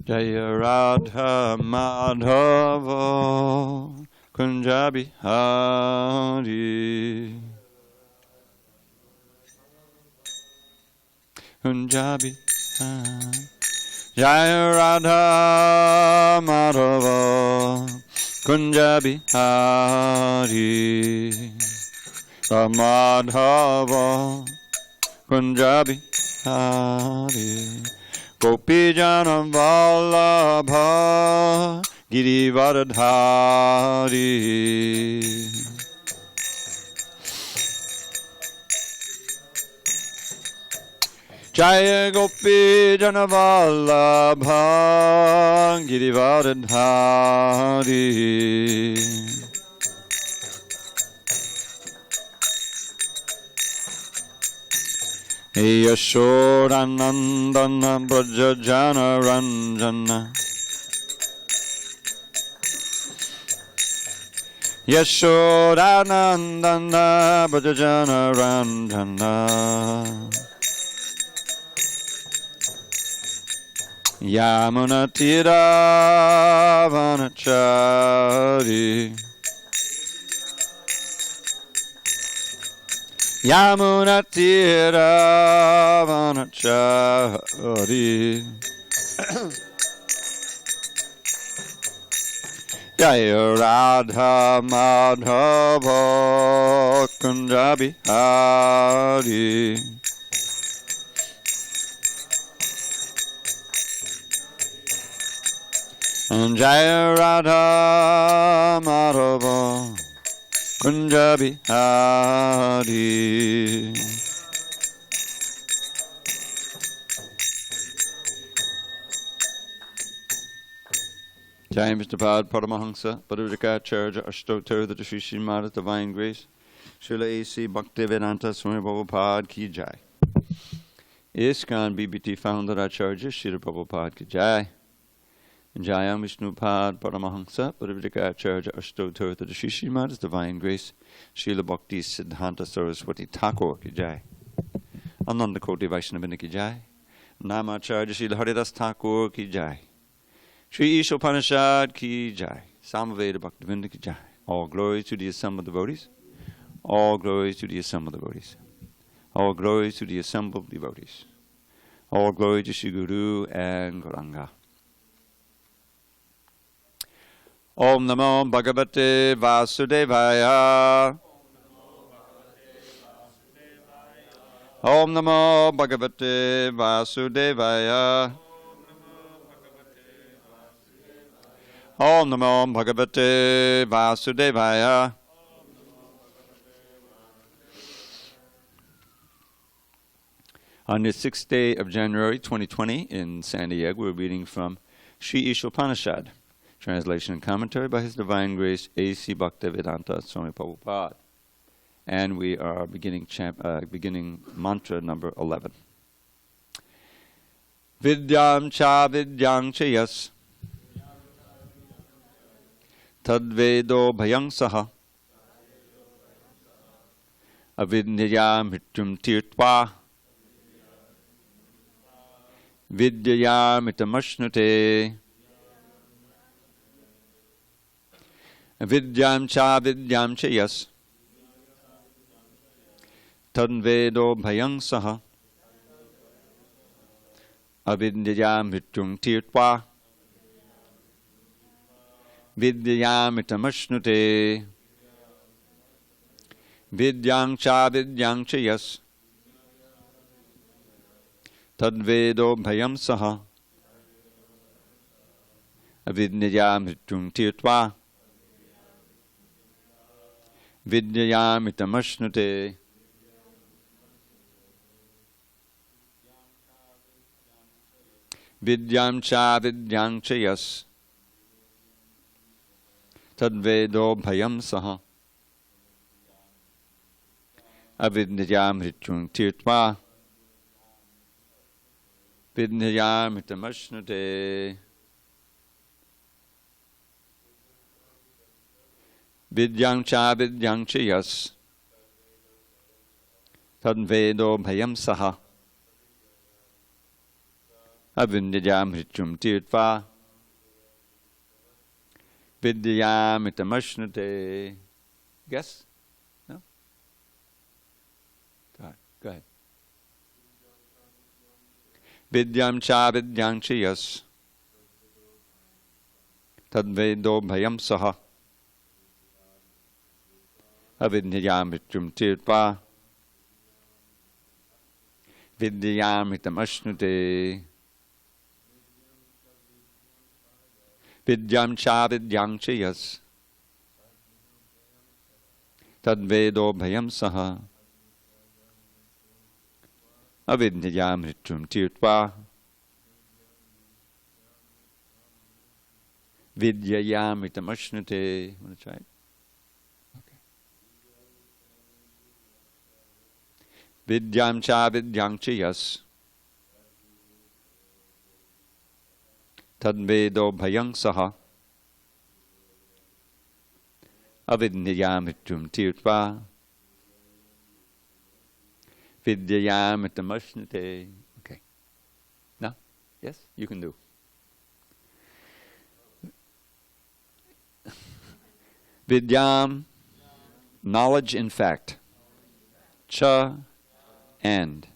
Jaya Radha Madhava Kunja Bihari Kunja Bihari Jaya Radha Madhava Kunja Bihari Madhava Kunja Bihari Gopi Jana Vallabha Girivardhari Jaya Gopi Jana Vallabha Girivardhari Yashodanandana Brajajana Ranjana Yashodanandana Brajajana Ranjana Yamuna Tira Vanachari Yamuna Tira Vanachari Jaya Radha Madhava Kunja Bihari Jaya Radha Madhava Kunja Bihari Jai Mr. Pad Paramahansa Bhagavatsaptaha Ashtottara the Sri Srimad Divine Grace Srila A.C. Bhaktivedanta Swami Prabhupada Ki Jai ISKCON BBT Founder Acharya Srila Prabhupada Ki Jai Jayam Vishnupad Paramahansa Bhagavatsaptaha Ashtottara the Sri Srimad Divine Grace Srila Bhakti Siddhanta Saraswati Thakur Ki Jai Ananda Koti Vaishnavini Ki Jai Namacharya Srila Haridas Thakur Ki Jai Shri Isopanisad Ki Jai Samaveda Bhaktivinda Ki Jai All glory to the assembled devotees. All glory to the assembled devotees. All glory to the assembled devotees. All glory to Shri Guru and Gauranga. Om Namo Bhagavate Vasudevaya. Om Namo Bhagavate Vasudevaya. Om Namo Bhagavate Vasudevaya. On the 6th day of January 2020 in SanDiego, we're reading from Sri Isopanisad, translation and commentary by His Divine Grace A.C. Bhaktivedanta Swami Prabhupada. And we are beginning mantra number 11. Vidyam cha vidyam cha yas tadvedo bhayang saha avidyaya mrityum tirtva vidyaya mitamashnute vidyam cha yas tadvedo bhayang saha avidyaya mrityum tirtva vidyamitamashnute vidyang cha yas tadvedo bhayam saha avidyamrityum tirtva vidyamitamashnute vidyam cha yas tadvedo bhayam saha avidyamrityum tirtva vidyamitamashnute vidyang cha yas tadvedo bhayam saha Avidyayam hrityum tirtva vidyayam itamashnate. Guess? No? Go ahead. Vidyam cha vidyam chiyas tadvedo bhayam saha avidyayam hrityum tirtva vidyayam itamashnate. Vidyam cha vidyam chiyas tadvedo bhayam saha avidyayam hrityum tirtva vidyayam itamashnate. Want to try it? Okay. Vidyam cha vidyam chiyas tadvedo bhayam saha avidyayam hrityum tirtva vidyayam itamashnate. Okay. Now? Yes? You can do. Vidyam, knowledge in fact. Cha, and.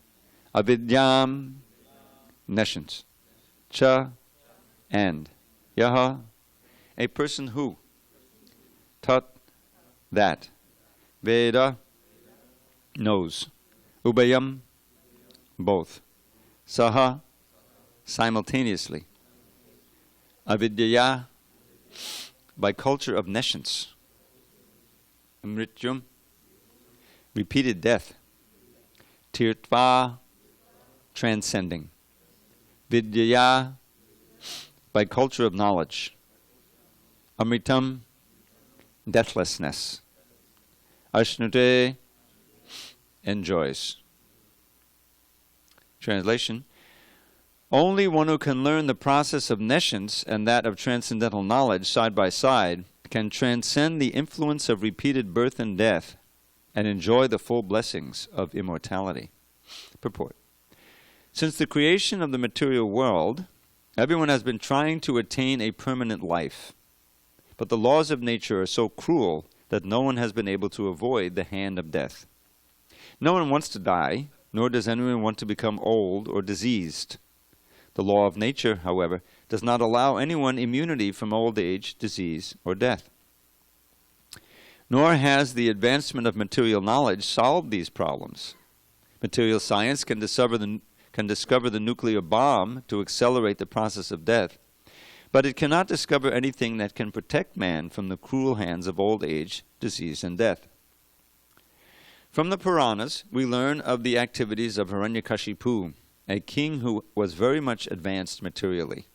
Avidyam, nescience. Cha, and. Yaha, a person who. Tat, that. Veda, knows. Ubayam, both. Saha, simultaneously. Avidyaya, by culture of nescience. Mrityum, repeated death. Tirtva, transcending. Vidyaya, by culture of knowledge. Amritam, deathlessness. Ashnute, enjoys. Translation: only one who can learn the process of nescience and that of transcendental knowledge side by side can transcend the influence of repeated birth and death and enjoy the full blessings of immortality. Purport: since the creation of the material world, everyone has been trying to attain a permanent life. But the laws of nature are so cruel that no one has been able to avoid the hand of death. No one wants to die, nor does anyone want to become old or diseased. The law of nature, however, does not allow anyone immunity from old age, disease, or death. Nor has the advancement of material knowledge solved these problems. Material science can discover the nuclear bomb to accelerate the process of death, but it cannot discover anything that can protect man from the cruel hands of old age, disease, and death. From the Puranas, we learn of the activities of Hiranyakashipu, a king who was very much advanced materially.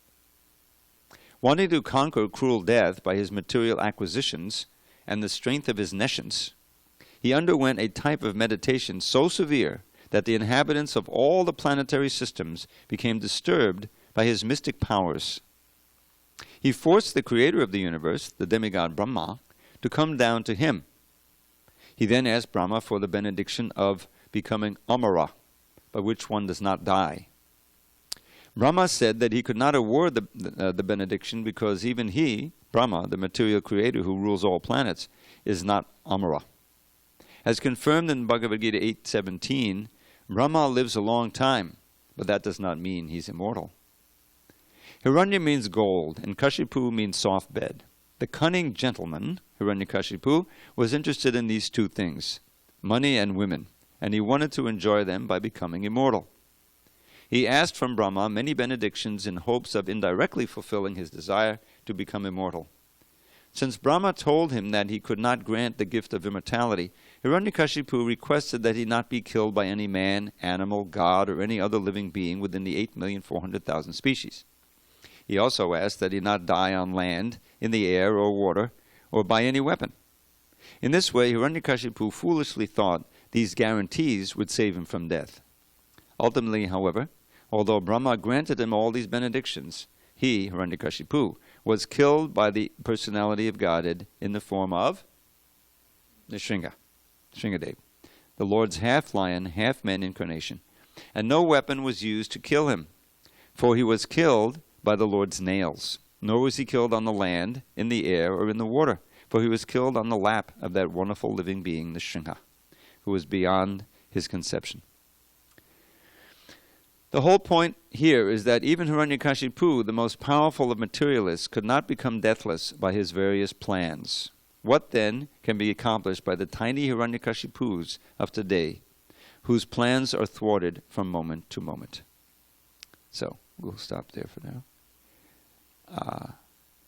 Wanting to conquer cruel death by his material acquisitions and the strength of his nescience, he underwent a type of meditation so severe that the inhabitants of all the planetary systems became disturbed by his mystic powers. He forced the creator of the universe, the demigod Brahma, to come down to him. He then asked Brahma for the benediction of becoming Amara, by which one does not die. Brahma said that he could not award the benediction because even he, Brahma, the material creator who rules all planets, is not Amara. As confirmed in Bhagavad Gita 8:17, Brahma lives a long time, but that does not mean he's immortal. Hiranya means gold, and Kashipu means soft bed. The cunning gentleman, Hiranyakashipu, was interested in these two things, money and women, and he wanted to enjoy them by becoming immortal. He asked from Brahma many benedictions in hopes of indirectly fulfilling his desire to become immortal. Since Brahma told him that he could not grant the gift of immortality, Hiranyakashipu requested that he not be killed by any man, animal, god, or any other living being within the 8,400,000 species. He also asked that he not die on land, in the air or water, or by any weapon. In this way, Hiranyakashipu foolishly thought these guarantees would save him from death. Ultimately, however, although Brahma granted him all these benedictions, he, Hiranyakashipu, was killed by the personality of Godhead in the form of Nrsimha, Shringadev, the Lord's half-lion, half-man incarnation, and no weapon was used to kill him. For he was killed by the Lord's nails, nor was he killed on the land, in the air, or in the water. For he was killed on the lap of that wonderful living being, the Shringa, who was beyond his conception. The whole point here is that even Hiranyakashipu, the most powerful of materialists, could not become deathless by his various plans. What then can be accomplished by the tiny Hiranyakashipus of today, whose plans are thwarted from moment to moment? So, we'll stop there for now.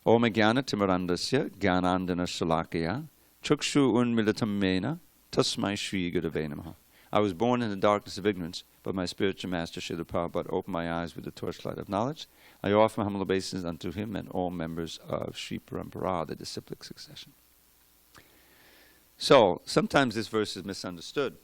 Om Jnana Timarandasya Jnanandana Shalakaya Chukshu Unmilitam Mena Tasmai Shri Gurave Namaha. I was born in the darkness of ignorance, but my spiritual master Srila Prabhupada opened my eyes with the torchlight of knowledge. I offer my humble obeisance unto him and all members of Sri Parampara, the disciplic succession. So, sometimes this verse is misunderstood.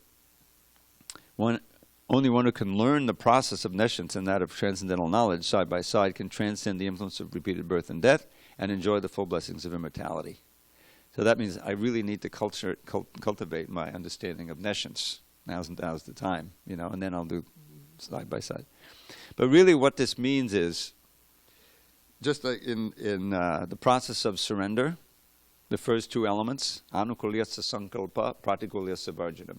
Only one who can learn the process of nescience and that of transcendental knowledge side by side can transcend the influence of repeated birth and death and enjoy the full blessings of immortality. So that means I really need to cultivate my understanding of nescience. Now's the time, and then I'll do side by side. But really what this means is, just like in the process of surrender, the first two elements, anukulyasa sankalpa, pratikulyasa varjanam.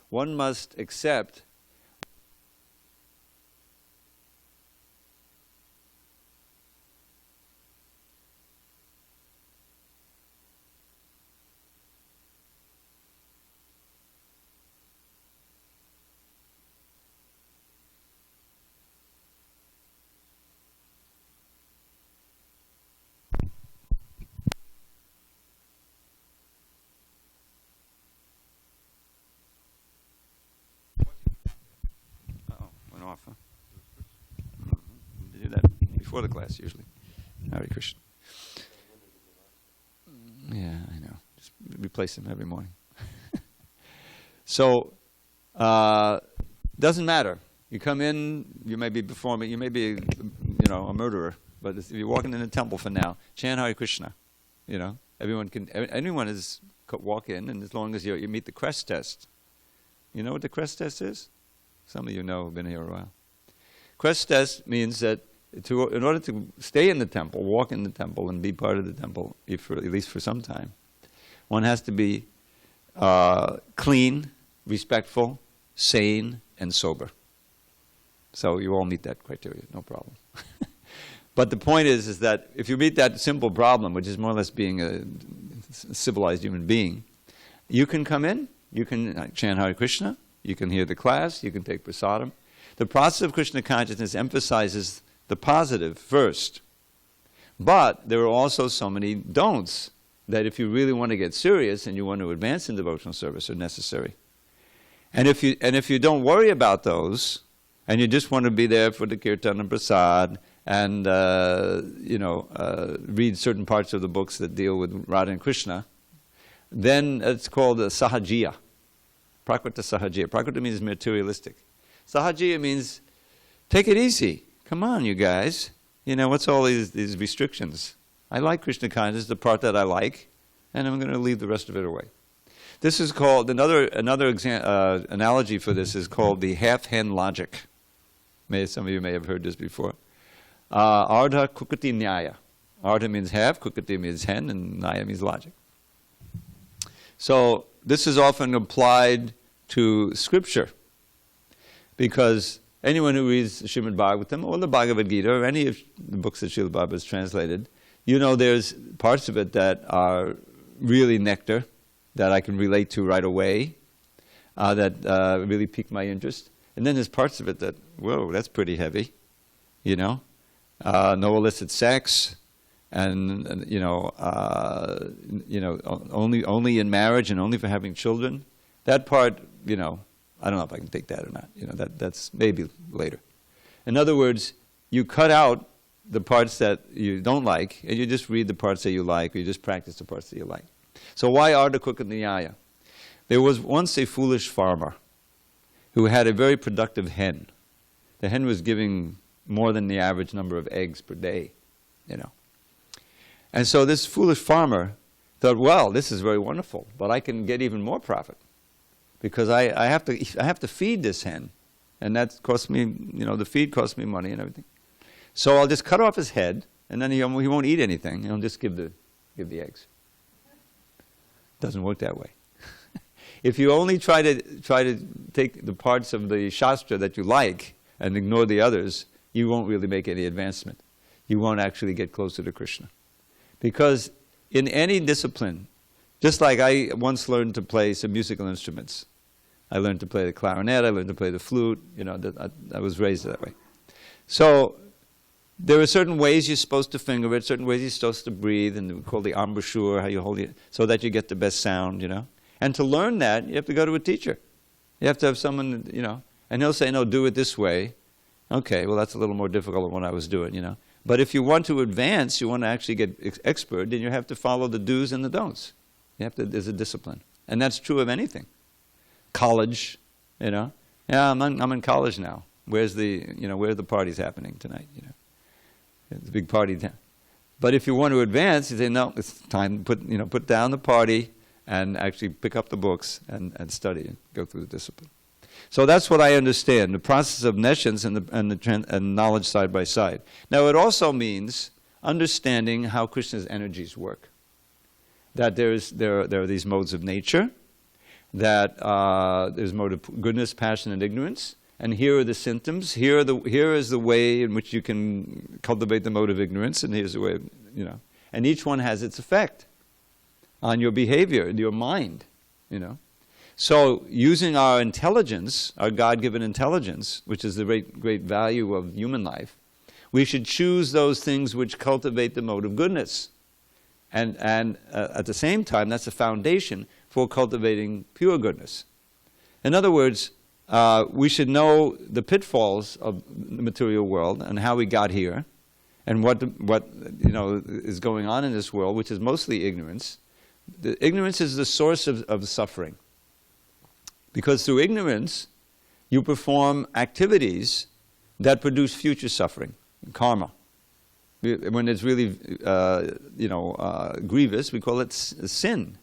One must accept before the class usually. Hare Krishna. Yeah, I know. Just replace them every morning. So, doesn't matter. You come in, you may be performing, you may be, a murderer, but if you're walking in the temple for now, chant Hare Krishna. Anyone is walk in, and as long as you meet the crest test. You know what the crest test is? Some of you know who've been here a while. Crest test means that in order to stay in the temple, walk in the temple, and be part of the temple, at least for some time, one has to be clean, respectful, sane, and sober. So you all meet that criteria, no problem. But the point is that if you meet that simple problem, which is more or less being a civilized human being, you can come in, you can chant Hare Krishna, you can hear the class, you can take prasadam. The process of Krishna consciousness emphasizes the positive first. But there are also so many don'ts that if you really want to get serious and you want to advance in devotional service are necessary. And if you don't worry about those, and you just want to be there for the kirtan and prasad, and read certain parts of the books that deal with Radha and Krishna, then it's called sahajiya. Prakrita sahajiya. Prakrita means materialistic. Sahajiya means take it easy. Come on, you guys. What's all these restrictions? I like Krishna consciousness, the part that I like, and I'm going to leave the rest of it away. This is called, another analogy for this is called the half-hen logic. Some of you may have heard this before. Ardha kukati nyaya. Ardha means half, kukati means hen, and nyaya means logic. So this is often applied to scripture, because anyone who reads Srimad Bhagavatam or the Bhagavad Gita or any of the books that Srila Prabhupada has translated, there's parts of it that are really nectar, that I can relate to right away, that really pique my interest. And then there's parts of it that, whoa, that's pretty heavy, no illicit sex, and only in marriage and only for having children. That part, I don't know if I can take that or not. That's maybe later. In other words, you cut out the parts that you don't like, and you just read the parts that you like, or you just practice the parts that you like. So why Ardha Kukatniyaya? There was once a foolish farmer who had a very productive hen. The hen was giving more than the average number of eggs per day, And so this foolish farmer thought, well, this is very wonderful, but I can get even more profit, because I have to feed this hen, and that costs me, the feed costs me money and everything. So I'll just cut off his head, and then he won't eat anything. He'll just give the eggs. Doesn't work that way. If you only try to take the parts of the Shastra that you like and ignore the others, you won't really make any advancement. You won't actually get closer to Krishna. Because in any discipline, just like I once learned to play some musical instruments. I learned to play the clarinet, I learned to play the flute, I was raised that way. So there are certain ways you're supposed to finger it, certain ways you're supposed to breathe, and we call the embouchure, how you hold it, so that you get the best sound, And to learn that, you have to go to a teacher. You have to have someone, and he'll say, no, do it this way. Okay, well, that's a little more difficult than what I was doing, But if you want to advance, you want to actually get expert, then you have to follow the do's and the don'ts. There's a discipline. And that's true of anything. College, Yeah, I'm in college now. Where are the parties happening tonight, It's a big party. But if you want to advance, you say, no, it's time to put down the party and actually pick up the books and study and go through the discipline. So that's what I understand, the process of nescience and knowledge side by side. Now it also means understanding how Krishna's energies work. That there are these modes of nature, that there's mode of goodness, passion, and ignorance, and here are the symptoms. Here is the way in which you can cultivate the mode of ignorance, and here's the way, And each one has its effect on your behavior, your mind, So using our intelligence, our God-given intelligence, which is the great value of human life, we should choose those things which cultivate the mode of goodness. And at the same time, that's a foundation for cultivating pure goodness. In other words, we should know the pitfalls of the material world and how we got here, and what is going on in this world, which is mostly ignorance. The ignorance is the source of suffering, because through ignorance, you perform activities that produce future suffering, karma. When it's really, grievous, we call it sin.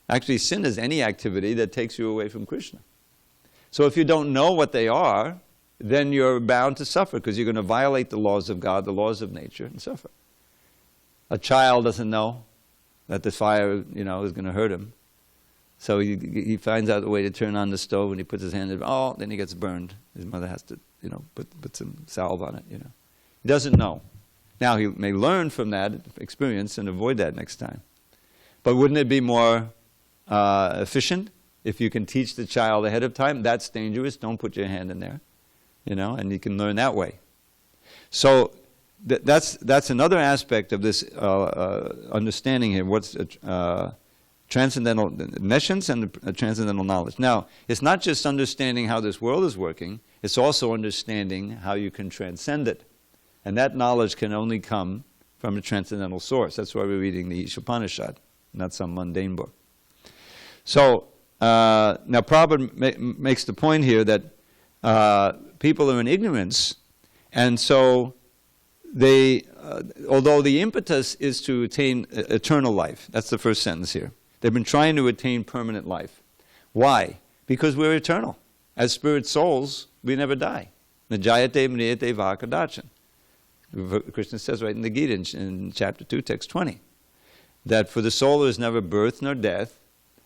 Actually, sin is any activity that takes you away from Krishna. So if you don't know what they are, then you're bound to suffer, because you're going to violate the laws of God, the laws of nature, and suffer. A child doesn't know that the fire, is going to hurt him. So he finds out a way to turn on the stove, and he puts his hand in it. Then he gets burned. His mother has to, put some salve on it, He doesn't know. Now, he may learn from that experience and avoid that next time. But wouldn't it be more efficient if you can teach the child ahead of time? That's dangerous. Don't put your hand in there. And you can learn that way. So that's another aspect of this understanding here. What's transcendental nescience and transcendental knowledge. Now, it's not just understanding how this world is working. It's also understanding how you can transcend it. And that knowledge can only come from a transcendental source. That's why we're reading the Isopanisad, not some mundane book. So, now Prabhupada makes the point here that people are in ignorance, and so they, although the impetus is to attain eternal life, that's the first sentence here. They've been trying to attain permanent life. Why? Because we're eternal. As spirit souls, we never die. Najayate mriyate vakadachan. Krishna says right in the Gita in chapter 2, text 20, that for the soul there is never birth nor death.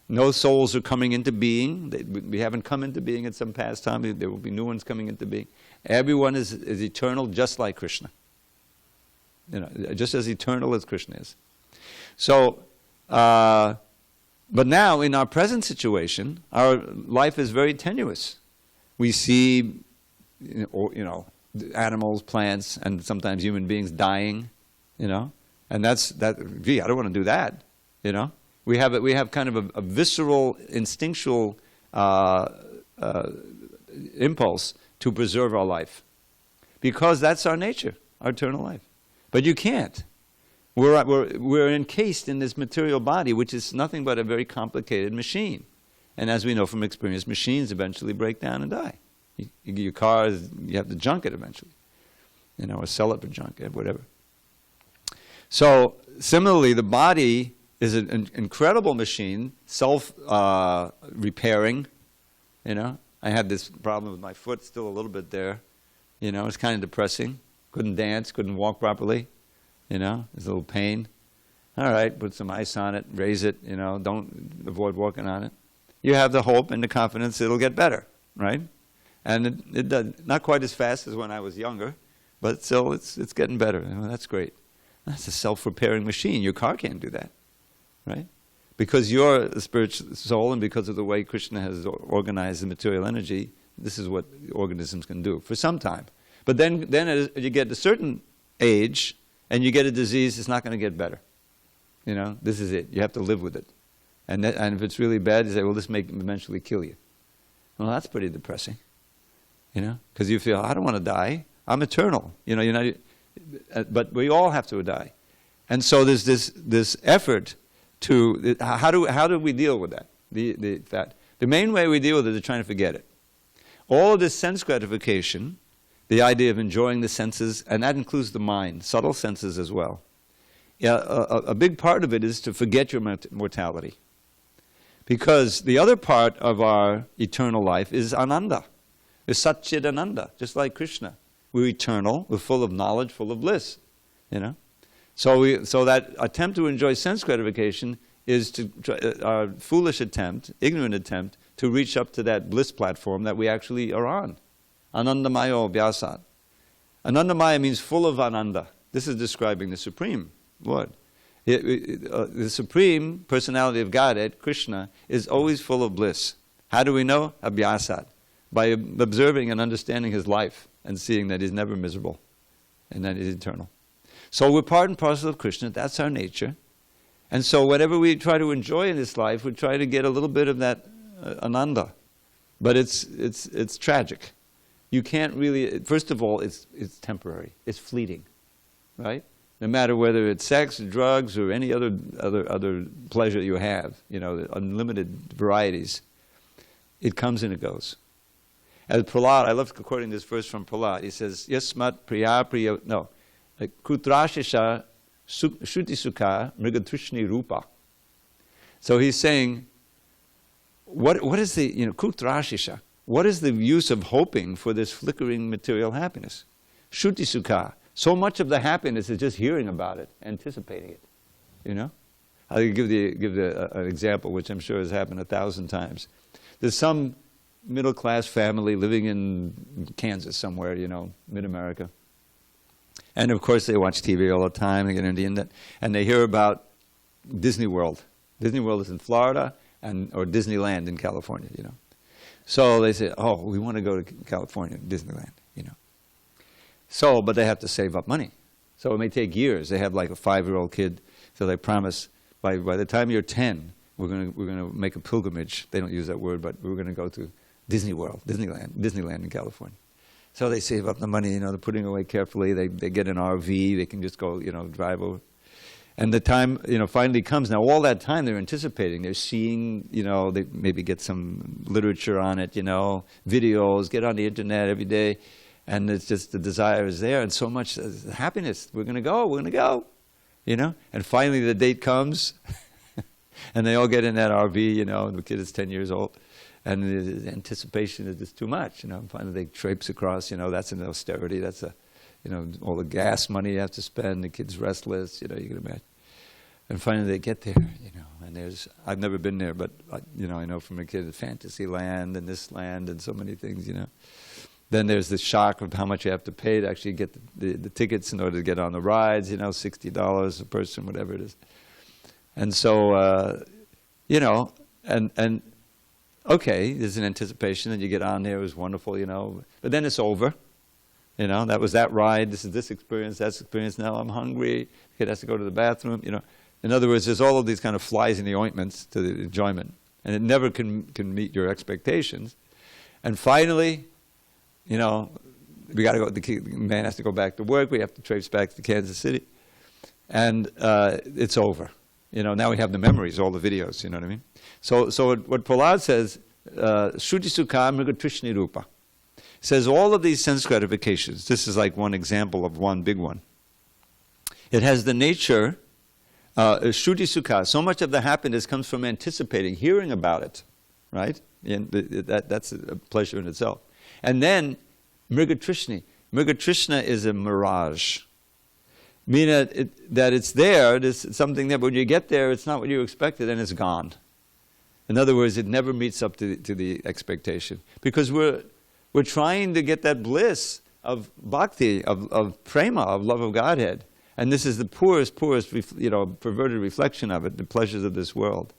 No souls are coming into being. We haven't come into being at some past time. There will be new ones coming into being. Everyone is eternal, just like Krishna. Just as eternal as Krishna is. So, but now in our present situation, our life is very tenuous. We see, animals, plants, and sometimes human beings dying, and gee, I don't want to do that, We have kind of a visceral, instinctual impulse to preserve our life, because that's our nature, our eternal life. But you can't. We're encased in this material body, which is nothing but a very complicated machine. And as we know from experience, machines eventually break down and die. Your car, you have to junk it eventually, or sell it for junk, whatever. So similarly, the body is an incredible machine, self-repairing. I had this problem with my foot, still a little bit there. It's kind of depressing. couldn't dance, couldn't walk properly, there's a little pain. All right, put some ice on it, raise it, don't avoid walking on it. You have the hope and the confidence it'll get better, right? And it does, not quite as fast as when I was younger, but still it's getting better. That's great. That's a self-repairing machine. Your car can't do that, right? Because you're a spiritual soul, and because of the way Krishna has organized the material energy, this is what organisms can do for some time. But then as you get to a certain age and you get a disease, it's not going to get better. This is it. You have to live with it. And if it's really bad, you say, well, this may eventually kill you. Well, that's pretty depressing. Because you feel, I don't want to die. I'm eternal. But we all have to die. And so there's this effort to, how do we deal with that? The main way we deal with it is trying to forget it. All of this sense gratification, the idea of enjoying the senses, and that includes the mind, subtle senses as well. A big part of it is to forget your mortality. Because the other part of our eternal life is ananda. It's satchid ananda, just like Krishna. We're eternal, we're full of knowledge, full of bliss. So that attempt to enjoy sense gratification is our foolish attempt, ignorant attempt, to reach up to that bliss platform that we actually are on. Anandamayo vyasat. Anandamaya means full of ananda. This is describing the Supreme Lord. The Supreme Personality of Godhead, Krishna, is always full of bliss. How do we know? Abhyasat. By observing and understanding his life and seeing that he's never miserable and that he's eternal. So we're part and parcel of Krishna. That's our nature. And so whatever we try to enjoy in this life, we try to get a little bit of that ananda. But it's tragic. You can't really, first of all, it's temporary. It's fleeting, right? No matter whether it's sex, or drugs, or any other pleasure you have, the unlimited varieties, it comes and it goes. As Prahlad, I love quoting this verse from Prahlad. He says, Yasmat priya priya, no, kutrashisha shuti sukha mrigatrishni rupa. So he's saying, what is the, kutrashisha? What is the use of hoping for this flickering material happiness? Shuti sukha. So much of the happiness is just hearing about it, anticipating it. I'll give an example, which I'm sure has happened 1,000 times. There's some middle-class family living in Kansas somewhere, mid-America. And of course they watch TV all the time, they get into the internet, and they hear about Disney World. Disney World is in Florida, or Disneyland in California, So they say, oh, we want to go to California, Disneyland, So, but they have to save up money. So it may take years. They have like a 5-year-old kid, so they promise by the time you're 10, we're going to make a pilgrimage. They don't use that word, but we're going to go to Disney World, Disneyland in California. So they save up the money, they're putting away carefully. They get an RV, they can just go, drive over. And the time, finally comes. Now, all that time they're anticipating. They're seeing, they maybe get some literature on it, videos, get on the internet every day. And it's just the desire is there, and so much happiness. We're going to go, And finally the date comes, and they all get in that RV, and the kid is 10 years old. And the anticipation is just too much, Finally they traipse across, that's an austerity, that's all the gas money you have to spend, the kid's restless, you can imagine. And finally they get there, and I've never been there, but, I know from a kid, fantasy land and this land and so many things, Then there's the shock of how much you have to pay to actually get the tickets in order to get on the rides, $60 a person, whatever it is. And so, and okay, there's an anticipation, and you get on there, it was wonderful, but then it's over. That was that ride, this is this experience, that's experience, now I'm hungry, the kid has to go to the bathroom, In other words, there's all of these kind of flies in the ointments to the enjoyment, and it never can meet your expectations. And finally, we got to go, the man has to go back to work, we have to traipse back to Kansas City, and it's over. Now we have the memories, all the videos, you know what I mean? So what Prahlad says, Shruti Sukha Mrigatrishni Rupa, says all of these sense gratifications, this is like one example of one big one. It has the nature, Shruti Sukha, so much of the happiness comes from anticipating, hearing about it, right? And that's a pleasure in itself. And then, Mrigatrishni, Mrigatrishna is a mirage. Meaning that it's there, there's something there, but when you get there, it's not what you expected, and it's gone. In other words, it never meets up to the expectation. Because we're trying to get that bliss of bhakti, of prema, of love of Godhead. And this is the poorest, perverted reflection of it, the pleasures of this world.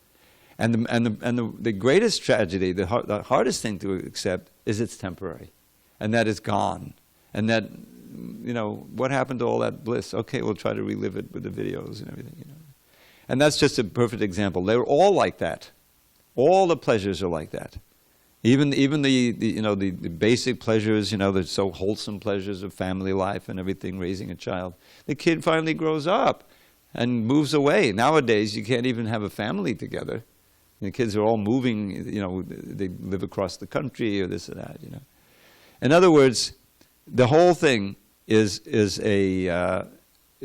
And the greatest tragedy, the hardest thing to accept, is it's temporary. And that it's gone. And that, what happened to all that bliss? Okay, we'll try to relive it with the videos and everything, And that's just a perfect example. They're all like that. All the pleasures are like that. Even the basic pleasures, the so wholesome pleasures of family life and everything, raising a child. The kid finally grows up and moves away. Nowadays, you can't even have a family together. The kids are all moving, they live across the country or this or that, In other words, the whole thing is an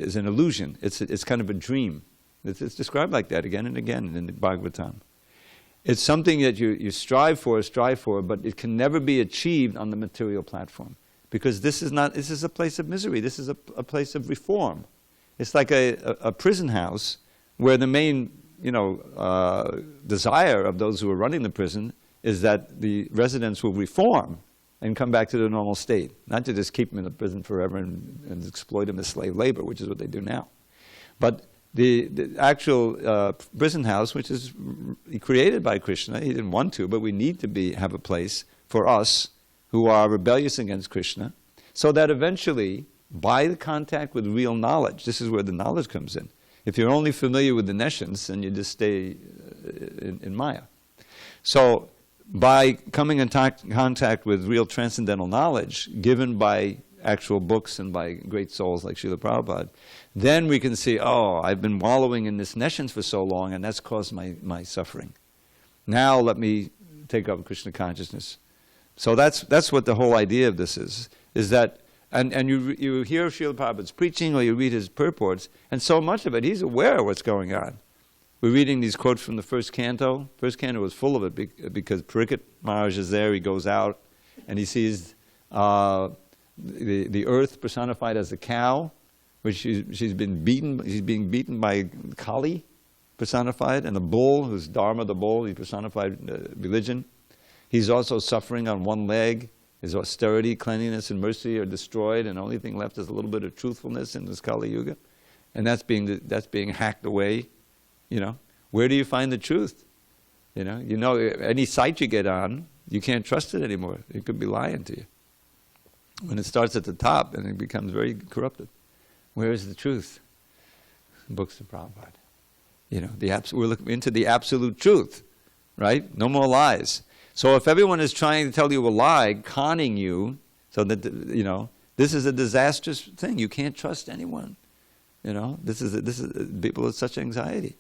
illusion. It's kind of a dream. It's described like that again and again in the Bhagavatam. It's something that you strive for, but it can never be achieved on the material platform. Because this is a place of misery. This is a place of reform. It's like a prison house where the main, desire of those who are running the prison is that the residents will reform and come back to the normal state. Not to just keep them in the prison forever and exploit them as slave labor, which is what they do now. But the actual prison house, which is created by Krishna, he didn't want to, but we need to have a place for us who are rebellious against Krishna, so that eventually, by the contact with real knowledge, this is where the knowledge comes in. If you're only familiar with the nescience, then you just stay in Maya. So, by coming in contact with real transcendental knowledge, given by actual books and by great souls like Srila Prabhupada, then we can see, I've been wallowing in this nescience for so long, and that's caused my suffering. Now let me take up Krishna consciousness. So that's what the whole idea of this is that, and you hear Srila Prabhupada's preaching or you read his purports, and so much of it, he's aware of what's going on. We're reading these quotes from the first canto. First canto was full of it because Parikshit Maharaj is there, he goes out, and he sees the earth personified as a cow, which she's being beaten by Kali, personified, and the bull, who's Dharma the bull, he personified religion. He's also suffering on one leg. His austerity, cleanliness, and mercy are destroyed, and the only thing left is a little bit of truthfulness in this Kali Yuga. And that's being hacked away. Where do you find the truth? Any site you get on, you can't trust it anymore. It could be lying to you. When it starts at the top, and it becomes very corrupted. Where is the truth? Books of Prabhupada. We're looking into the absolute truth, right? No more lies. So if everyone is trying to tell you a lie, conning you, so that this is a disastrous thing. You can't trust anyone. This is people with such anxiety.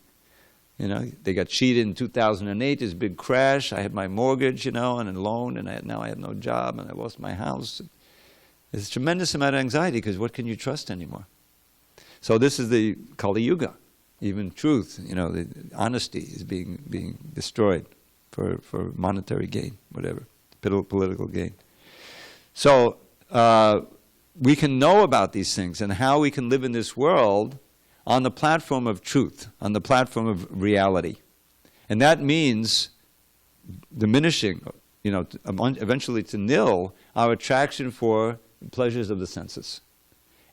They got cheated in 2008. This big crash. I had my mortgage, and a loan, and now I have no job, and I lost my house. There's a tremendous amount of anxiety because what can you trust anymore? So this is the Kali Yuga. Even truth, the honesty is being destroyed for monetary gain, whatever, political gain. So we can know about these things and how we can live in this world on the platform of truth, on the platform of reality. And that means diminishing, eventually to nil, our attraction for pleasures of the senses.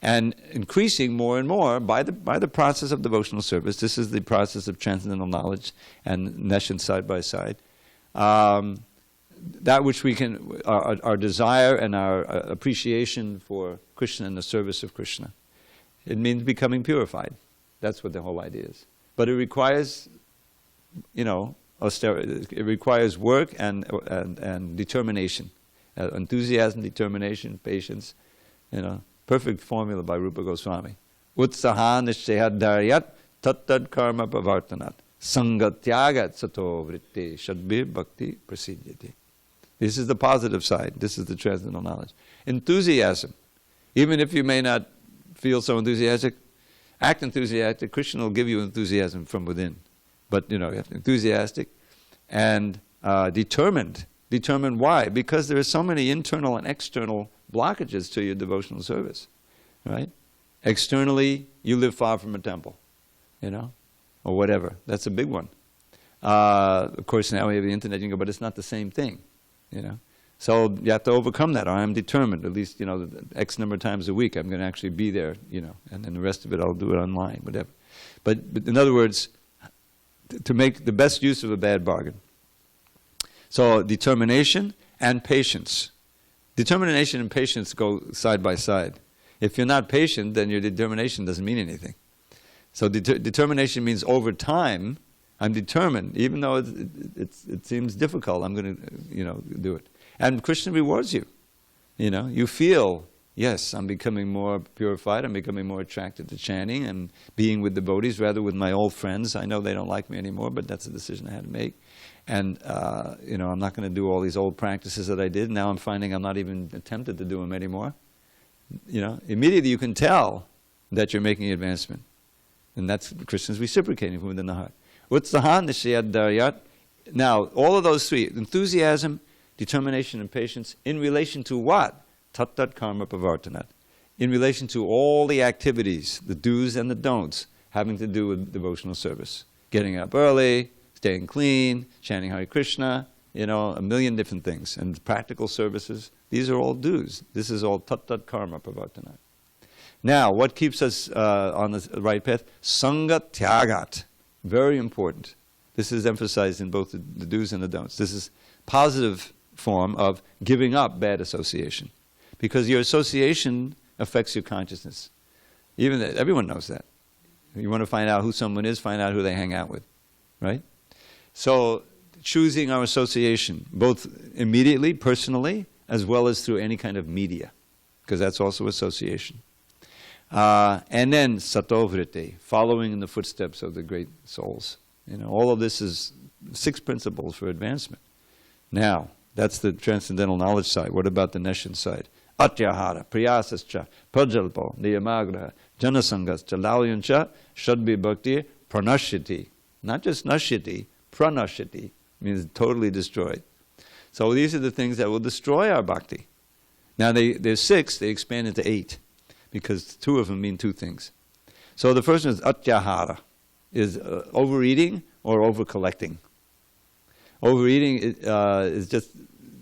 And increasing more and more by the process of devotional service. This is the process of transcendental knowledge and nescience side by side. That which we can, our desire and our appreciation for Krishna and the service of Krishna. It means becoming purified. That's what the whole idea is. But it requires, austerity. It requires work and determination. Enthusiasm, determination, patience. Perfect formula by Rupa Goswami. Utsaha nishchayadharyat tattad karma pavartanat. Sangatyagat sato vritti shadbir bhakti prasidyati. This is the positive side. This is the transcendental knowledge. Enthusiasm. Even if you may not feel so enthusiastic, act enthusiastic. Krishna will give you enthusiasm from within. But, you have to be enthusiastic and determined. determine why. Because there are so many internal and external blockages to your devotional service, right? Externally, you live far from a temple, or whatever. That's a big one. Of course, now we have the internet, you can go, but it's not the same thing, So you have to overcome that. I'm determined, at least, X number of times a week, I'm going to actually be there, and then the rest of it I'll do it online, whatever. But in other words, to make the best use of a bad bargain. So determination and patience. Determination and patience go side by side. If you're not patient, then your determination doesn't mean anything. So determination means over time, I'm determined, even though it seems difficult, I'm going to, do it. And Krishna rewards you. You feel, yes, I'm becoming more purified, I'm becoming more attracted to chanting and being with devotees rather with my old friends. I know they don't like me anymore, but that's a decision I had to make. And, I'm not going to do all these old practices that I did. Now I'm finding I'm not even tempted to do them anymore. Immediately you can tell that you're making advancement. And that's Krishna's reciprocating from within the heart. Utsaha nishayat daryat. Now, all of those three, enthusiasm, determination, and patience, in relation to what? Tat karma pavartanat. In relation to all the activities, the do's and the don'ts, having to do with devotional service. Getting up early, staying clean, chanting Hare Krishna, a million different things. And practical services, these are all do's. This is all tat karma pavartanat. Now, what keeps us on the right path? Sangha tyagat. Very important. This is emphasized in both the do's and the don'ts. This is positive form of giving up bad association. Because your association affects your consciousness. Everyone knows that. You want to find out who someone is, find out who they hang out with. Right? So, choosing our association, both immediately, personally, as well as through any kind of media. Because that's also association. And then satovriti, following in the footsteps of the great souls. All of this is 6 principles for advancement. Now, that's the transcendental knowledge side. What about the nescience side? Atyahara, priyasascha, prajalpo, niyamagraha, janasangascha, lalyancha, shadbi bhakti, pranashyati. Not just nashyati, pranashyati, means totally destroyed. So these are the things that will destroy our bhakti. Now, there's 6, they expand into 8. Because 2 of them mean 2 things. So the first one is atyahara, is overeating or over-collecting. Overeating is just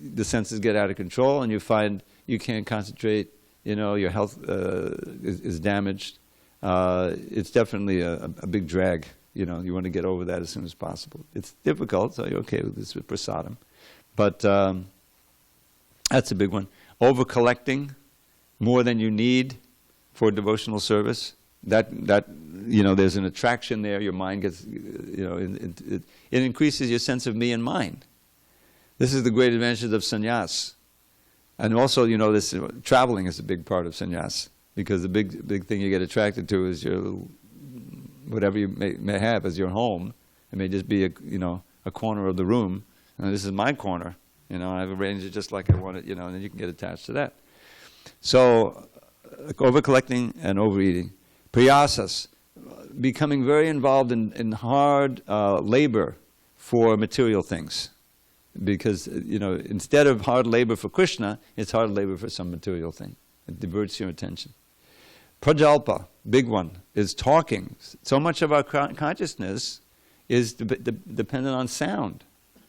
the senses get out of control and you find you can't concentrate, your health is damaged. It's definitely a big drag. You want to get over that as soon as possible. It's difficult, so you're okay with this with prasadam. But that's a big one. Over-collecting, more than you need, for devotional service, that there's an attraction there. Your mind gets, it increases your sense of me and mine. This is the great advantage of sannyas, and also this traveling is a big part of sannyas because the big thing you get attracted to is your whatever you may have as your home. It may just be a corner of the room, and this is my corner. I've arranged it just like I want it. And then you can get attached to that. So. Over-collecting and overeating. Priyasas, becoming very involved in hard labor for material things. Because, instead of hard labor for Krishna, it's hard labor for some material thing. It diverts your attention. Prajalpa, big one, is talking. So much of our consciousness is dependent on sound.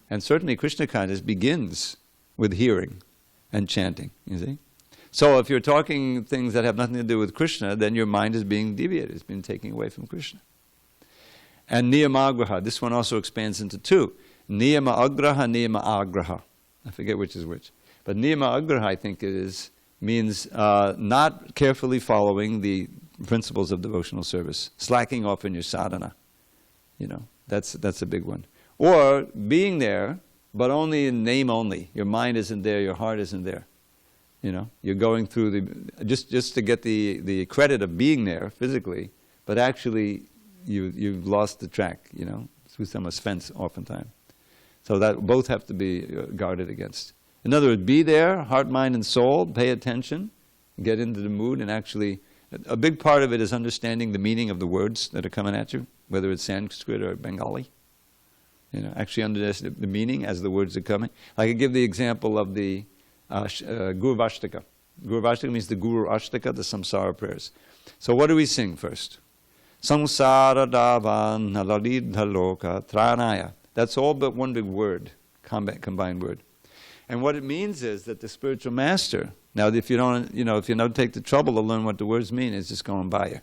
And certainly Krishna consciousness begins with hearing and chanting, you see. So if you're talking things that have nothing to do with Krishna, then your mind is being deviated. It's been taken away from Krishna. And niyamagraha, this one also expands into 2. Niyama agraha, niyama agraha. I forget which is which. But niyama agraha, I think means not carefully following the principles of devotional service. Slacking off in your sadhana. That's a big one. Or being there, but only in name only. Your mind isn't there, your heart isn't there. You're going through just to get the credit of being there physically, but actually you've lost the track, through some offense oftentimes. So that both have to be guarded against. In other words, be there, heart, mind, and soul, pay attention, get into the mood, and actually, a big part of it is understanding the meaning of the words that are coming at you, whether it's Sanskrit or Bengali. Actually understand the meaning as the words are coming. Like I give the example of the Guru Vashtaka. Guru Vashtaka means the Guru Ashtaka, the samsara prayers. So what do we sing first? Samsara davan nalalidha loka tranaya. That's all but one big word, combined word. And what it means is that the spiritual master, now if you don't take the trouble to learn what the words mean, it's just going by you.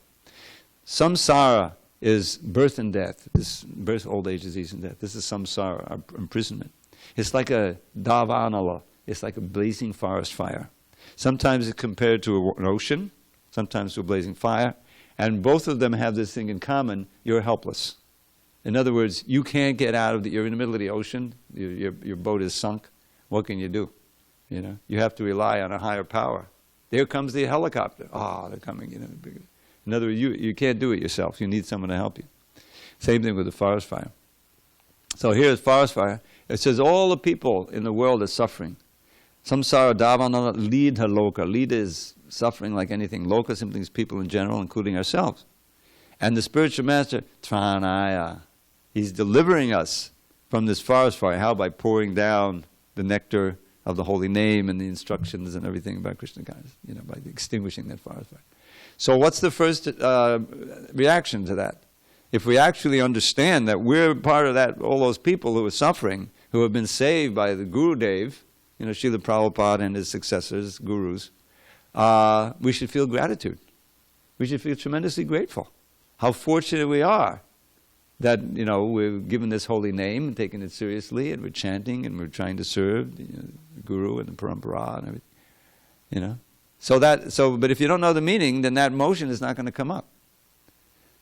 Samsara is birth and death. This birth, old age, disease, and death. This is samsara, our imprisonment. It's like a davanala. It's like a blazing forest fire. Sometimes it's compared to an ocean, sometimes to a blazing fire, and both of them have this thing in common: you're helpless. In other words, you can't get out of you're in the middle of the ocean, your boat is sunk. What can you do? You have to rely on a higher power. There comes the helicopter. They're coming. In other words, you can't do it yourself. You need someone to help you. Same thing with the forest fire. So here's forest fire. It says all the people in the world are suffering. Samsara davana lidha loka. Lidha is suffering like anything. Loka simply means people in general, including ourselves. And the spiritual master, tranaya, he's delivering us from this forest fire. How? By pouring down the nectar of the holy name and the instructions and everything about Krishna consciousness, by extinguishing that forest fire. So what's the first reaction to that? If we actually understand that we're part of that, all those people who are suffering, who have been saved by the Gurudev, Srila Prabhupada and his successors, gurus, we should feel gratitude. We should feel tremendously grateful. How fortunate we are that, we're given this holy name and taking it seriously, and we're chanting and we're trying to serve the Guru and the Parampara and everything, But if you don't know the meaning, then that motion is not going to come up.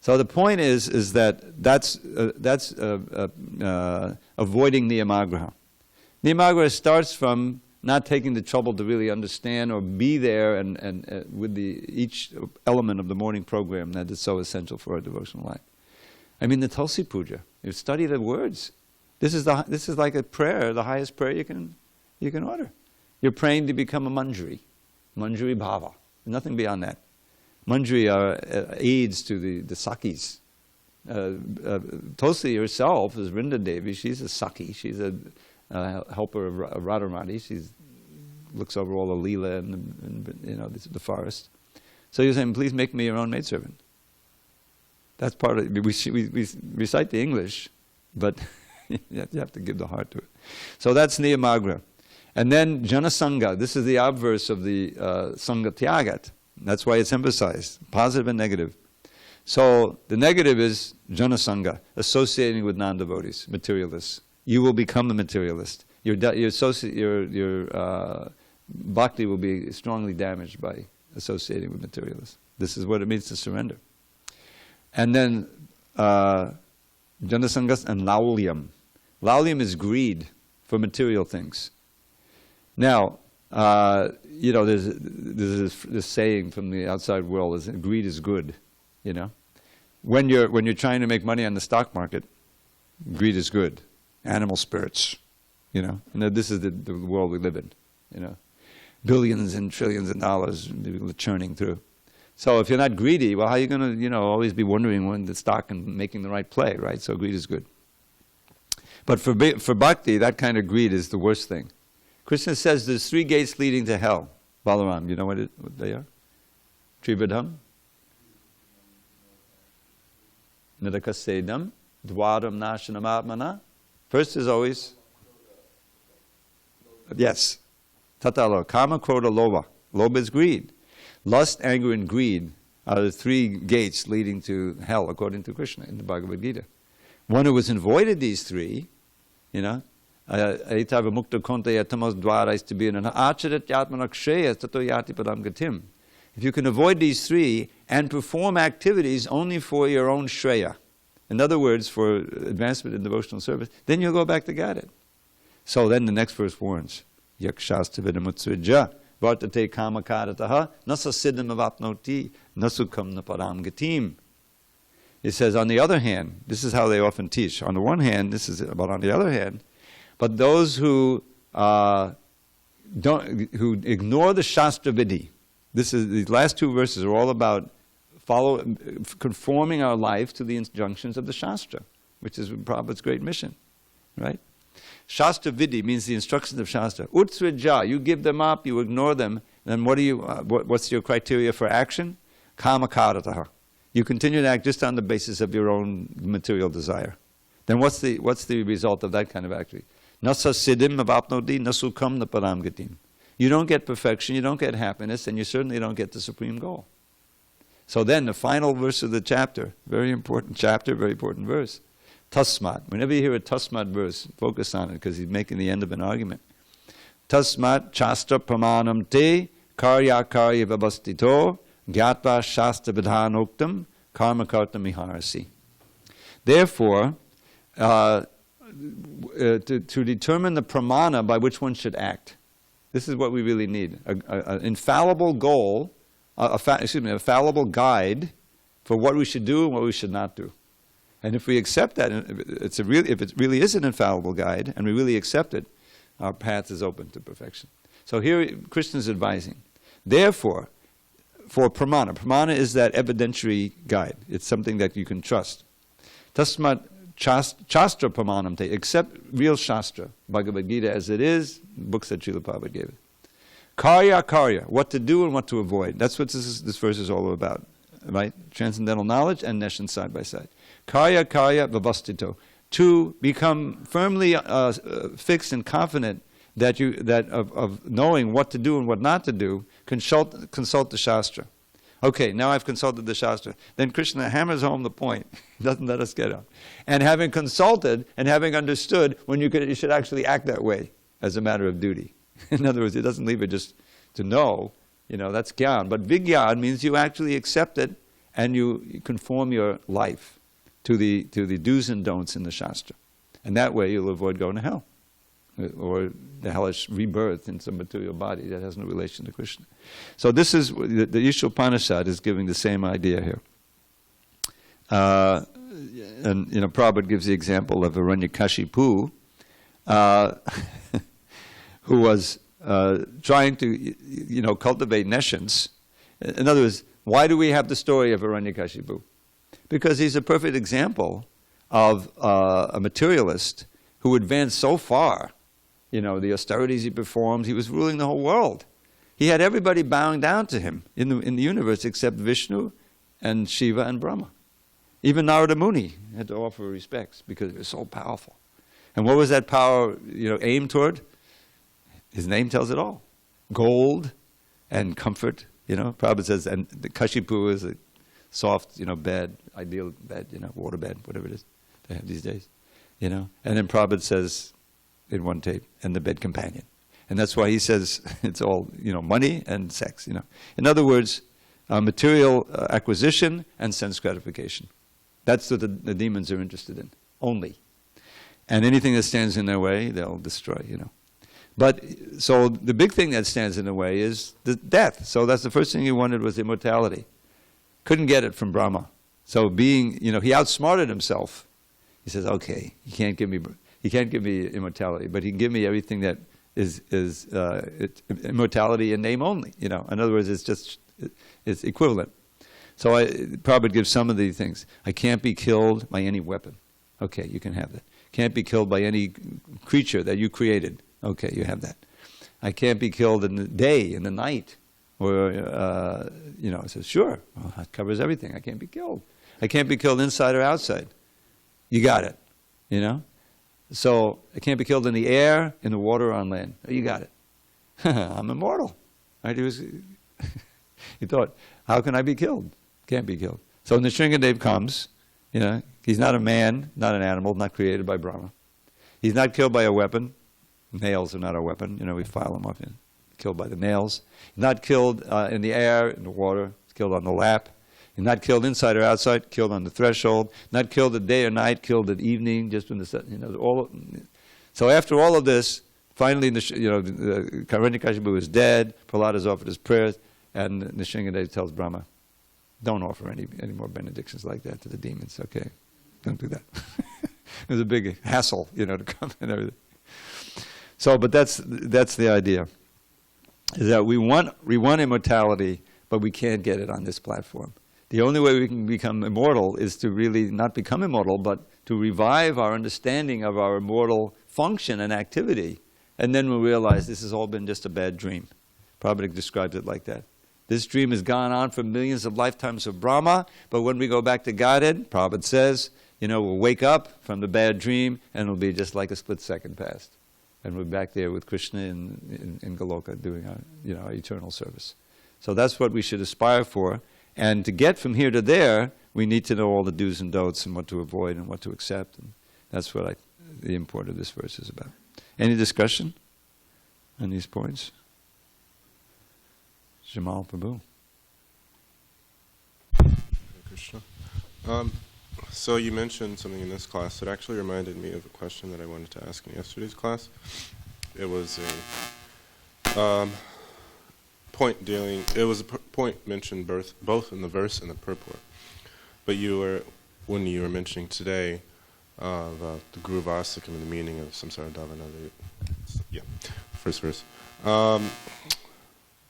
So the point is that's avoiding niyamagraha. Niyamagraha starts from not taking the trouble to really understand or be there and with each element of the morning program that is so essential for our devotional life. I mean, the Tulsi Puja. You study the words. This is like a prayer, the highest prayer you can order. You're praying to become a manjari. Manjari bhava. Nothing beyond that. Manjari are aids to the sakis. Tulsi herself is Vrinda Devi. She's a saki. She's a helper of Radharani. She looks over all the lila and the forest. So you're saying, please make me your own maidservant. That's part of it. We recite the English, but you have to give the heart to it. So that's niyamagra. And then janasanga. This is the obverse of the sangha tyagat. That's why it's emphasized, positive and negative. So the negative is janasanga, associating with non-devotees, materialists. You will become a materialist. Your bhakti will be strongly damaged by associating with materialists. This is what it means to surrender. And then janasangas and laulyam. Laulyam is greed for material things. Now, there's this saying from the outside world is that greed is good. When you're trying to make money on the stock market, greed is good. Animal spirits, and this is the world we live in. Billions and trillions of dollars people are churning through. So if you're not greedy, well, how are you going to always be wondering when the stock and making the right play, right? So greed is good. But for bhakti, that kind of greed is the worst thing. Krishna says there's 3 gates leading to hell. Balaram, you know what they are? Trivadham, Nirakasedam, Dwaram Nashanam Atmana. First is always, yes, Tatalo, Kama, Krodha, Lobha. Lobha is greed. Lust, anger, and greed are the 3 gates leading to hell, according to Krishna in the Bhagavad Gita. One who has avoided these 3, Aitava mukta konta yatamos dvarais to be in an acharat yatmanakshaya tato yati padam gatim. If you can avoid these 3 and perform activities only for your own shreya, in other words, for advancement in devotional service, then you'll go back to Godhead. So then the next verse warns, yakshasta vidamutsvija vartate kamakarataha nasa siddham avapnoti nasukam naparam gatim. It says, on the other hand, this is how they often teach. On the one hand, this is, but on the other hand, but those who ignore the Shastra Vidhi, these last 2 verses are all about conforming our life to the injunctions of the Shastra, which is Prabhupada's great mission. right? Shastra Vidhi means the instructions of Shastra. Utsrija, you give them up, you ignore them, then what's your criteria for action? Kamakarataha. You continue to act just on the basis of your own material desire. Then what's the result of that kind of activity? Nasa siddhim avapnodi nasukam naparam gatim. You don't get perfection, you don't get happiness, and you certainly don't get the supreme goal. So then the final verse of the chapter, very important chapter, very important verse. Tasmat. Whenever you hear a Tasmat verse, focus on it because he's making the end of an argument. Tasmat chastra pramanam te karya karya vabastito gyatva shastra vidhanoktam karma karta miharasi. Therefore, to determine the pramana by which one should act, this is what we really need. An infallible goal, a fallible guide for what we should do and what we should not do. And if we accept that, if it really is an infallible guide, and we really accept it, our path is open to perfection. So here Krishna is advising. Therefore, for pramana is that evidentiary guide. It's something that you can trust. Tasmat Shastra pramanam te, accept real Shastra, Bhagavad Gita as it is, books that Srila Prabhupada gave it. Karya, what to do and what to avoid. That's what this verse is all about, right? Transcendental knowledge and nescience side by side. Karya vavastito, to become firmly fixed and confident that of knowing what to do and what not to do, consult the Shastra. Okay, now I've consulted the Shastra. Then Krishna hammers home the point. He doesn't let us get up. And having consulted and having understood, you should actually act that way as a matter of duty. In other words, it doesn't leave it just to know, that's gyan. But vigyan means you actually accept it and you conform your life to the do's and don'ts in the Shastra. And that way you'll avoid going to hell. Or the hellish rebirth in some material body that has no relation to Krishna. So this is, the Isopanisad is giving the same idea here. And Prabhupada gives the example of Hiranyakashipu, who was trying to, cultivate nescience. In other words, why do we have the story of Hiranyakashipu? Because he's a perfect example of a materialist who advanced so far. The austerities he performed, he was ruling the whole world. He had everybody bowing down to him in the universe except Vishnu and Shiva and Brahma. Even Narada Muni had to offer respects because he was so powerful. And what was that power, aimed toward? His name tells it all. Gold and comfort, Prabhupada says, and the Kashipu is a soft, bed, ideal bed, water bed, whatever it is they have these days, And then Prabhupada says, in one tape, and the bed companion. And that's why he says it's all, money and sex, In other words, material acquisition and sense gratification. That's what the demons are interested in, only. And anything that stands in their way, they'll destroy, But, so the big thing that stands in the way is the death. So that's the first thing he wanted was immortality. Couldn't get it from Brahma. So he outsmarted himself. He says, okay, he can't give me immortality, but he can give me everything that is immortality in name only. In other words, it's equivalent. So Prabhupada gives some of these things. I can't be killed by any weapon. Okay, you can have that. Can't be killed by any creature that you created. Okay, you have that. I can't be killed in the day, in the night, or I says, sure, well, that covers everything. I can't be killed. I can't be killed inside or outside. You got it. So I can't be killed in the air, in the water, or on land. Oh, you got it. I'm immortal. Right? He thought, how can I be killed? Can't be killed. So when the Nrsingadev comes, he's not a man, not an animal, not created by Brahma. He's not killed by a weapon. Nails are not our weapon. We file them off. Killed by the nails. He's not killed in the air, in the water. He's killed on the lap. He's not killed inside or outside, killed on the threshold. Not killed at day or night, killed at evening, just when the sun, So after all of this, finally, the Hiranyakashipu is dead. Prahlad has offered his prayers, and Nrsingadev tells Brahma, don't offer any more benedictions like that to the demons. Okay, don't do that. It was a big hassle, to come and everything. So, but that's the idea, is that we want immortality, but we can't get it on this platform. The only way we can become immortal is to really not become immortal, but to revive our understanding of our immortal function and activity. And then we'll realize this has all been just a bad dream. Prabhupada described it like that. This dream has gone on for millions of lifetimes of Brahma, but when we go back to Godhead, Prabhupada says, we'll wake up from the bad dream and it'll be just like a split second past. And we're back there with Krishna in Goloka doing our eternal service. So that's what we should aspire for. And to get from here to there, we need to know all the do's and don'ts and what to avoid and what to accept. And that's what the import of this verse is about. Any discussion on these points? Jamal Prabhu. Krishna. So you mentioned something in this class that actually reminded me of a question that I wanted to ask in yesterday's class. It was a point dealing. It was a point mentioned both in the verse and the purport. But when you were mentioning today about the Guru Vasakam and the meaning of Samsara Davanada, first verse.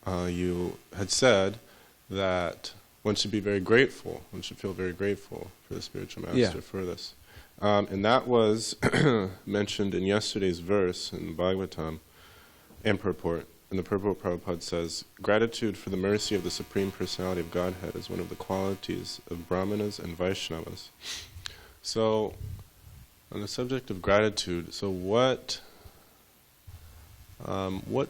You had said that one should be very grateful. One should feel very grateful for the spiritual master for this. And that was mentioned in yesterday's verse in Bhagavatam and purport. In the purport, Prabhupada says, gratitude for the mercy of the Supreme Personality of Godhead is one of the qualities of Brahmanas and Vaishnavas. So, on the subject of gratitude, so what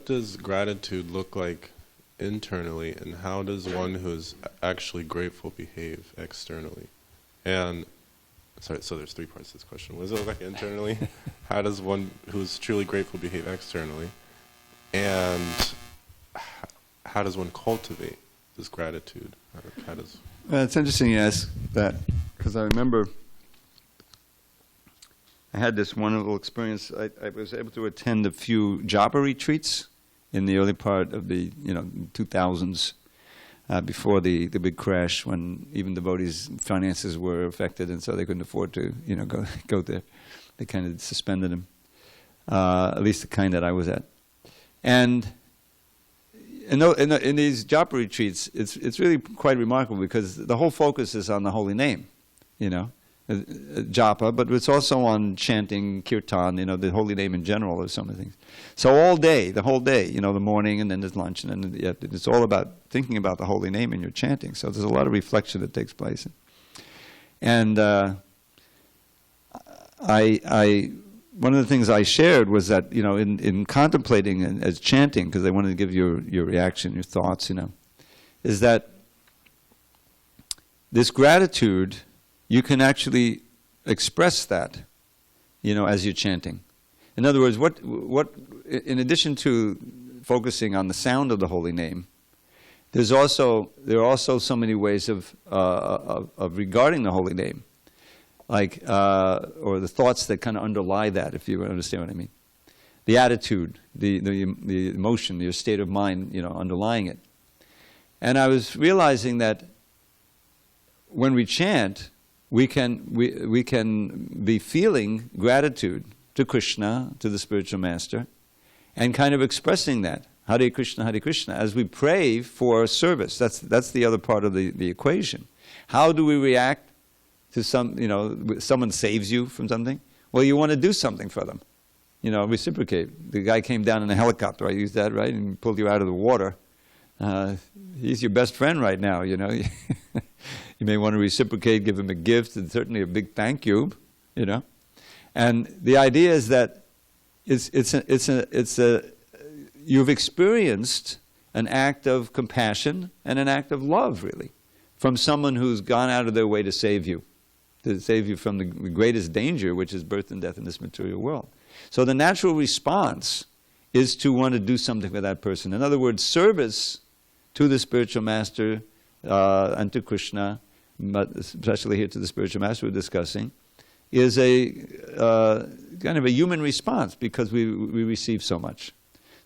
does gratitude look like internally, and how does one who is actually grateful behave externally? And sorry, so there's 3 parts to this question. What does it look like internally? How does one who is truly grateful behave externally? And how does one cultivate this gratitude? Well, it's interesting you ask that, because I remember I had this wonderful experience. I was able to attend a few japa retreats in the early part of the 2000s, before the big crash, when even devotees' finances were affected, and so they couldn't afford to go there. They kind of suspended them, at least the kind that I was at. And in these japa retreats, it's really quite remarkable, because the whole focus is on the holy name, japa, but it's also on chanting, kirtan, the holy name in general, or some of the things. So all day, the whole day, the morning, and then there's lunch, and then it's all about thinking about the holy name in your chanting. So there's a lot of reflection that takes place. And one of the things I shared was that, in contemplating and as chanting, because I wanted to give your reaction, your thoughts, is that this gratitude, you can actually express that, as you're chanting. In other words, what in addition to focusing on the sound of the holy name, there are also so many ways of regarding the holy name, like or the thoughts that kind of underlie that, if you understand what I mean. The attitude, the emotion, your state of mind, underlying it. And I was realizing that when we chant, we can be feeling gratitude to Krishna, to the spiritual master, and kind of expressing that. Hare Krishna, as we pray for service. That's the other part of the equation. How do we react to someone saves you from something? Well, you want to do something for them. Reciprocate. The guy came down in a helicopter, I used that, right, and pulled you out of the water. He's your best friend right now, You may want to reciprocate, give him a gift, and certainly a big thank you, And the idea is that you've experienced an act of compassion and an act of love, really, from someone who's gone out of their way to save you from the greatest danger, which is birth and death in this material world. So the natural response is to want to do something for that person. In other words, service to the spiritual master and to Krishna, but especially here to the spiritual master we're discussing, is a kind of a human response, because we receive so much.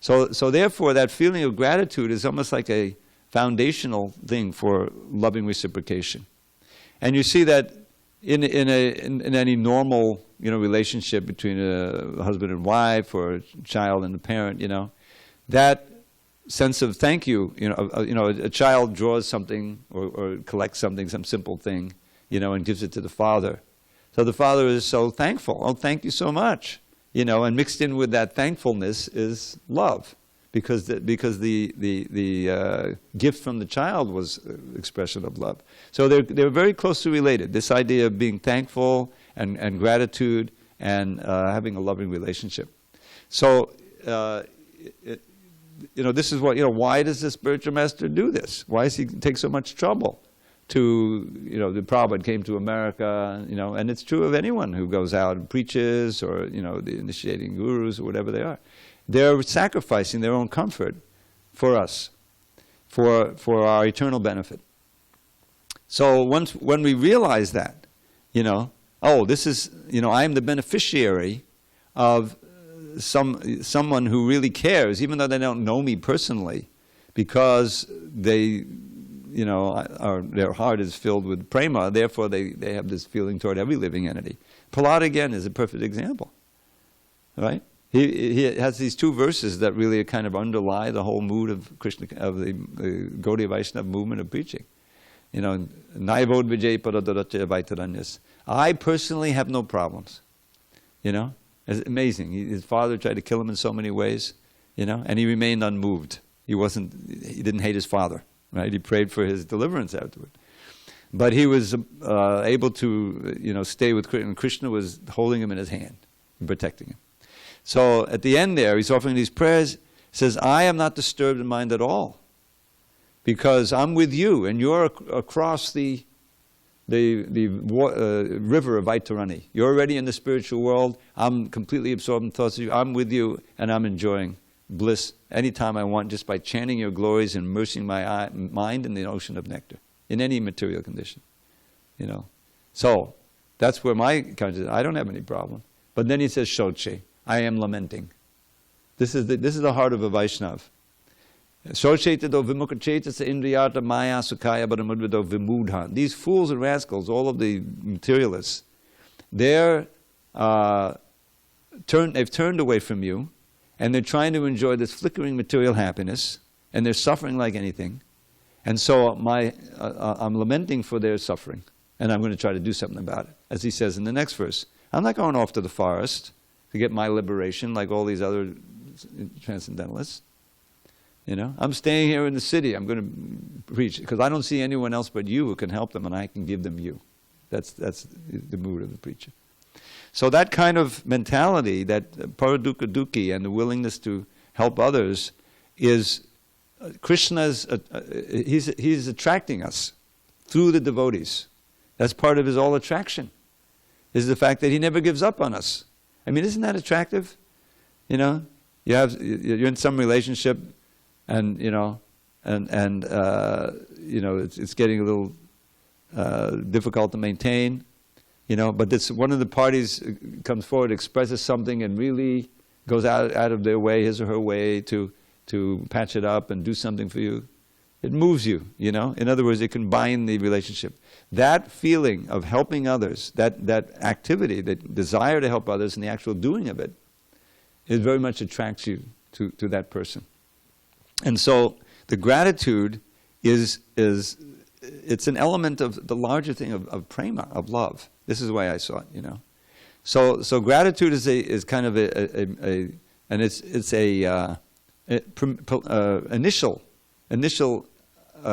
So therefore, that feeling of gratitude is almost like a foundational thing for loving reciprocation. And you see that in any normal relationship between a husband and wife, or a child and a parent, that sense of thank you, a child draws something or collects something, some simple thing, and gives it to the father. So the father is so thankful. Oh, thank you so much. You know, and mixed in with that thankfulness is love, because the gift from the child was expression of love. So they're very closely related. This idea of being thankful and gratitude and having a loving relationship. So this is what, why does the spiritual master do this? Why does he take so much trouble to, the Prabhupada came to America, and it's true of anyone who goes out and preaches, or, the initiating gurus or whatever they are. They're sacrificing their own comfort for us, for our eternal benefit. So when we realize that, this is, I am the beneficiary of someone who really cares, even though they don't know me personally, because they, their heart is filled with prema, therefore they have this feeling toward every living entity. Prahlada, again, is a perfect example, right? He has these two verses that really kind of underlie the whole mood of Krishna, of the Gaudiya Vaishnava movement of preaching. Naivod vijay paradaracha vaitaranyas. I personally have no problems. It's amazing. His father tried to kill him in so many ways, and he remained unmoved. He didn't hate his father, right? He prayed for his deliverance afterward. But he was able to, stay with Krishna, and Krishna was holding him in his hand and protecting him. So at the end there, he's offering these prayers. He says, I am not disturbed in mind at all, because I'm with you, and you're across the river of Vaitarani. You're already in the spiritual world. I'm completely absorbed in thoughts of you. I'm with you, and I'm enjoying bliss anytime I want, just by chanting your glories and immersing my mind in the ocean of nectar, in any material condition. So that's where my consciousness, I don't have any problem. But then he says, Shoche, I am lamenting. This is the heart of a Vaishnava. Shochetedo vimukachetasa indriyata maya sukaya baramudvido vimudhan. These fools and rascals, all of the materialists, they've turned away from you, and they're trying to enjoy this flickering material happiness, and they're suffering like anything. And so I'm lamenting for their suffering, and I'm going to try to do something about it. As he says in the next verse, I'm not going off to the forest to get my liberation like all these other transcendentalists. I'm staying here in the city. I'm going to preach because I don't see anyone else but you who can help them, and I can give them you. That's the mood of the preacher. So that kind of mentality, that paradukha dukhi, and the willingness to help others, is Krishna's. He's attracting us through the devotees. That's part of his all attraction. Is the fact that he never gives up on us. I mean, isn't that attractive? You're in some relationship. And it's getting a little difficult to maintain, But this one of the parties comes forward, expresses something, and really goes out of their way, his or her way, to patch it up and do something for you. It moves you, In other words, it can bind the relationship. That feeling of helping others, that activity, that desire to help others, and the actual doing of it, it very much attracts you to that person. And so the gratitude it's an element of the larger thing of prema, of love. This is the way I saw it, So gratitude is kind of initial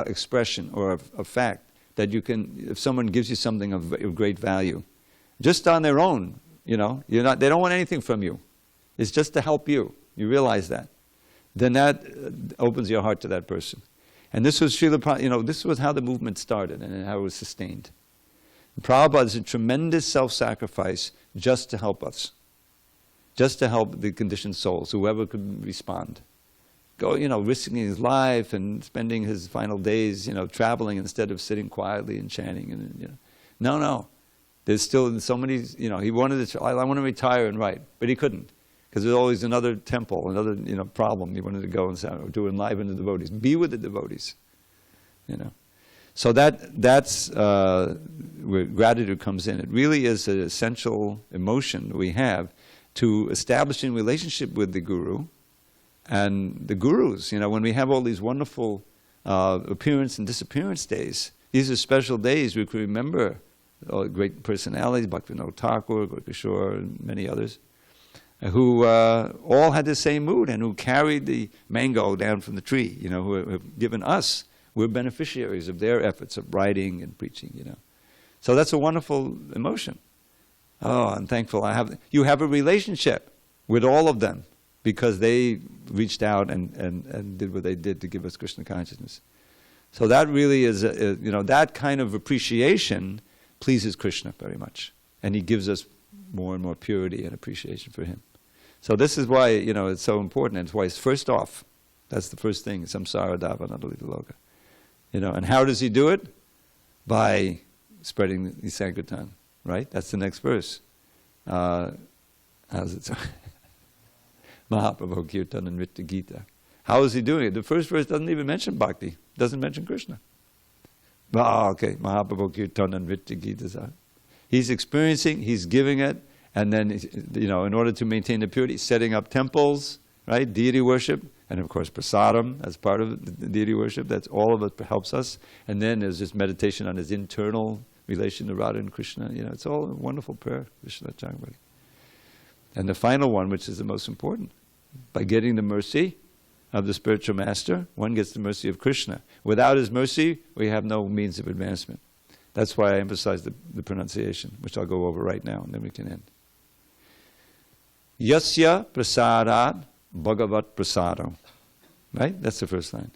expression or a fact that you can, if someone gives you something of great value, just on their own, they don't want anything from you. It's just to help you. You realize that. Then that opens your heart to that person. And this was this was how the movement started and how it was sustained. Prabhupada is a tremendous self-sacrifice just to help us. Just to help the conditioned souls, whoever could respond. Risking his life and spending his final days, traveling instead of sitting quietly and chanting. And No. There's still so many, he wanted to, I want to retire and write, but he couldn't. Because there's always another temple, another problem. He wanted to go and to enliven the devotees, be with the devotees, So that's where gratitude comes in. It really is an essential emotion we have to establishing relationship with the guru and the gurus. When we have all these wonderful appearance and disappearance days, these are special days we can remember great personalities, Bhaktivinoda Thakur, Gaurkishore, and many others, who all had the same mood and who carried the mango down from the tree, who have given us, we're beneficiaries of their efforts of writing and preaching, So that's a wonderful emotion. Oh, I'm thankful you have a relationship with all of them because they reached out and did what they did to give us Krishna consciousness. So that really is, that kind of appreciation pleases Krishna very much. And he gives us more and more purity and appreciation for him. So this is why, it's so important. And it's why it's first off. That's the first thing, samsara davanadalita loka. And how does he do it? By spreading the Sankirtan, right? That's the next verse. How's it? Mahaprabhu Kirtan and Nritya Gita. How is he doing it? The first verse doesn't even mention bhakti. Doesn't mention Krishna. Okay. Mahaprabhu Kirtan and Nritya Gita. He's experiencing, he's giving it, and then, in order to maintain the purity, setting up temples, right? Deity worship, and of course prasadam as part of the deity worship. That's all of it helps us. And then there's just meditation on his internal relation to Radha and Krishna. It's all a wonderful prayer, Krishna Changvadi. And the final one, which is the most important, by getting the mercy of the spiritual master, one gets the mercy of Krishna. Without his mercy, we have no means of advancement. That's why I emphasize the pronunciation, which I'll go over right now, and then we can end. Yasya prasadat bhagavat prasadam. Right? That's the first line.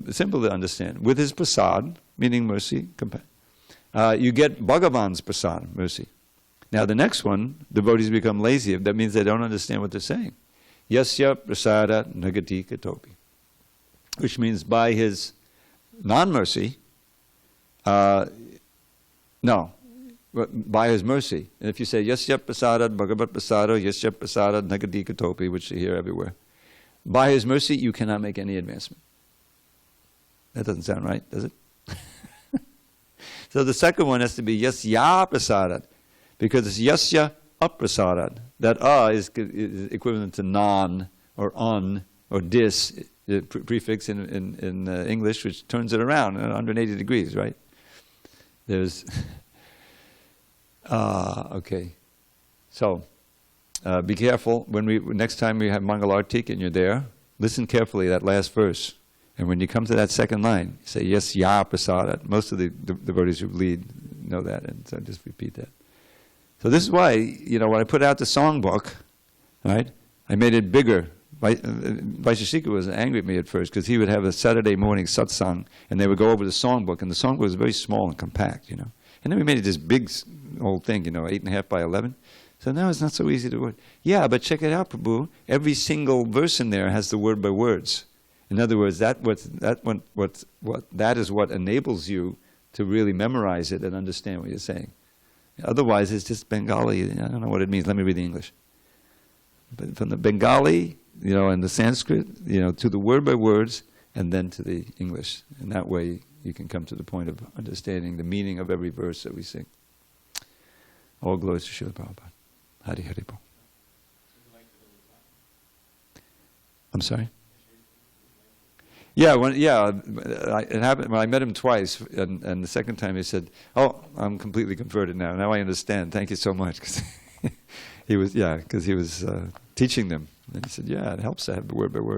Simple to understand. With his prasad, meaning mercy, you get Bhagavan's prasad, mercy. Now the next one, devotees become lazy. That means they don't understand what they're saying. Yasya prasadat nagati katopi. Which means by his non-mercy, by his mercy. And if you say yasya prasadat bhagavat prasado, yasya prasadat nagati katopi, which you hear everywhere, by his mercy you cannot make any advancement. That doesn't sound right, does it? So the second one has to be yasya prasadat, because it's yasya aprasadat. That is equivalent to non or un or dis prefix in English, which turns it around 180 degrees, right? There's okay. So be careful next time we have Mangalartik and you're there. Listen carefully that last verse, and when you come to that second line, say yes, ya prasadat. Most of the devotees who lead know that, and so just repeat that. So this is why when I put out the songbook, right, I made it bigger. Vaisheshika was angry at me at first because he would have a Saturday morning satsang and they would go over the songbook, and the songbook was very small and compact, And then we made it this big old thing, 8.5 by 11. So now it's not so easy to word. Yeah, but check it out, Prabhu. Every single verse in there has the word by words. In other words, that is what enables you to really memorize it and understand what you're saying. Otherwise, it's just Bengali. I don't know what it means. Let me read the English. But from the Bengali, and the Sanskrit, to the word by words, and then to the English. And that way you can come to the point of understanding the meaning of every verse that we sing. All glories to Srila Prabhupada. Hari Hari Bol. I'm sorry? Yeah, it happened when I met him twice, and the second time he said, "Oh, I'm completely converted now. Now I understand. Thank you so much." Because he was teaching them, and he said, "Yeah, it helps to have the word by word."